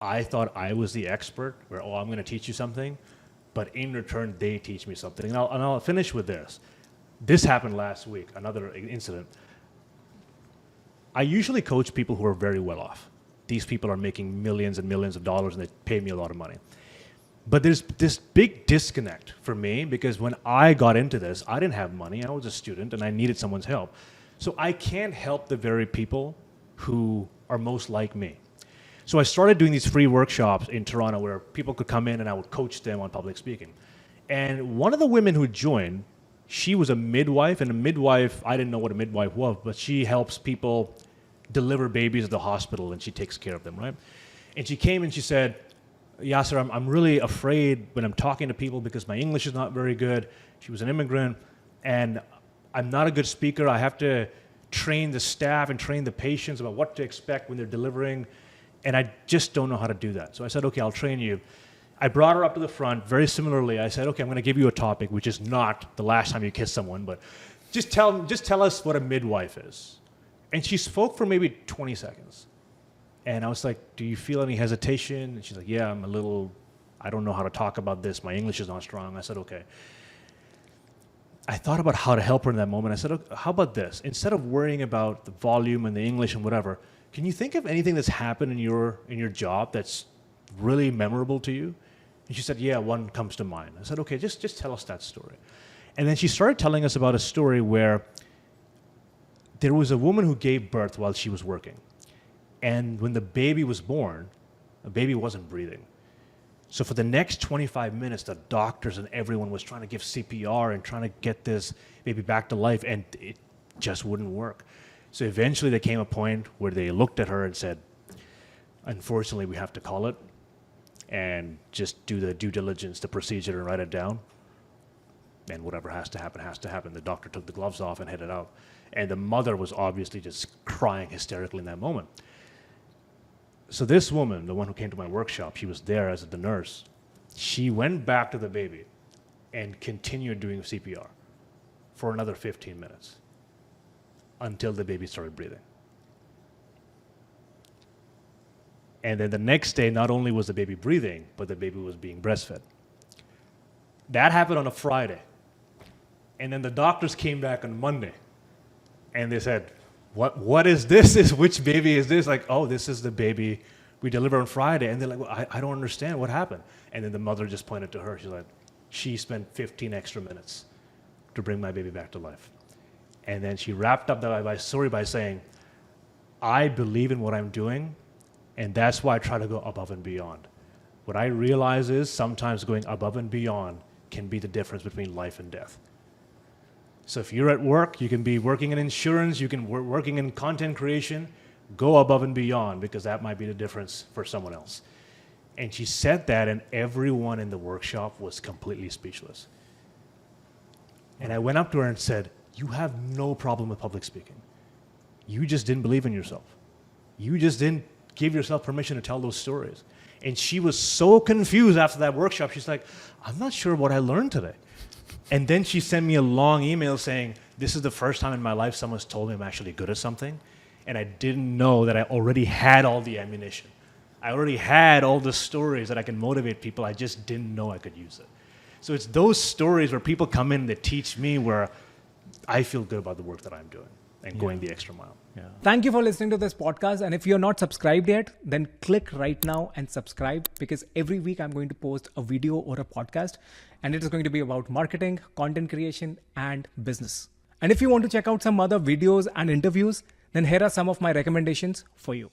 I thought I was the expert, where, I'm going to teach you something, but in return, they teach me something. And I'll finish with this. This happened last week, another incident. I usually coach people who are very well off. These people are making millions and millions of dollars, and they pay me a lot of money. But there's this big disconnect for me, because when I got into this, I didn't have money. I was a student, and I needed someone's help. So I can't help the very people who are most like me. So I started doing these free workshops in Toronto where people could come in and I would coach them on public speaking. And one of the women who joined, she was a midwife, and a midwife, I didn't know what a midwife was, but she helps people deliver babies at the hospital, and she takes care of them, right? And she came and she said, Yasir, I'm really afraid when I'm talking to people because my English is not very good. She was an immigrant, and I'm not a good speaker. I have to train the staff and train the patients about what to expect when they're delivering, and I just don't know how to do that. So I said, okay, I'll train you. I brought her up to the front. Very similarly, I said, okay, I'm going to give you a topic, which is not the last time you kissed someone, but just tell us what a midwife is. And she spoke for maybe 20 seconds. And I was like, do you feel any hesitation? And she's like, yeah, I don't know how to talk about this. My English is not strong. I said, okay. I thought about how to help her in that moment. I said, okay, how about this? Instead of worrying about the volume and the English and whatever, can you think of anything that's happened in your job that's really memorable to you? And she said, yeah, one comes to mind. I said, okay, just tell us that story. And then she started telling us about a story where there was a woman who gave birth while she was working. And when the baby was born, the baby wasn't breathing. So for the next 25 minutes, the doctors and everyone was trying to give CPR and trying to get this baby back to life, and it just wouldn't work. So eventually there came a point where they looked at her and said, unfortunately, we have to call it and just do the due diligence, the procedure, and write it down. And whatever has to happen, has to happen. The doctor took the gloves off and headed out. And the mother was obviously just crying hysterically in that moment. So this woman, the one who came to my workshop, she was there as the nurse. She went back to the baby and continued doing CPR for another 15 minutes until the baby started breathing. And then the next day, not only was the baby breathing, but the baby was being breastfed. That happened on a Friday. And then the doctors came back on Monday, and they said, what is this? Which baby is this? Like, oh, this is the baby we delivered on Friday. And they're like, well, I don't understand what happened. And then the mother just pointed to her. She's like, she spent 15 extra minutes to bring my baby back to life. And then she wrapped up that story by saying, I believe in what I'm doing, and that's why I try to go above and beyond. What I realize is sometimes going above and beyond can be the difference between life and death. So if you're at work, you can be working in insurance, you can be working in content creation, go above and beyond, because that might be the difference for someone else. And she said that, and everyone in the workshop was completely speechless. And I went up to her and said, you have no problem with public speaking. You just didn't believe in yourself. You just didn't give yourself permission to tell those stories. And she was so confused after that workshop. She's like, I'm not sure what I learned today. And then she sent me a long email saying, this is the first time in my life someone's told me I'm actually good at something. And I didn't know that I already had all the ammunition. I already had all the stories that I can motivate people. I just didn't know I could use it. So it's those stories where people come in that teach me, where I feel good about the work that I'm doing and going the extra mile. Yeah. Thank you for listening to this podcast. And if you're not subscribed yet, then click right now and subscribe, because every week I'm going to post a video or a podcast, and it is going to be about marketing, content creation, and business. And if you want to check out some other videos and interviews, then here are some of my recommendations for you.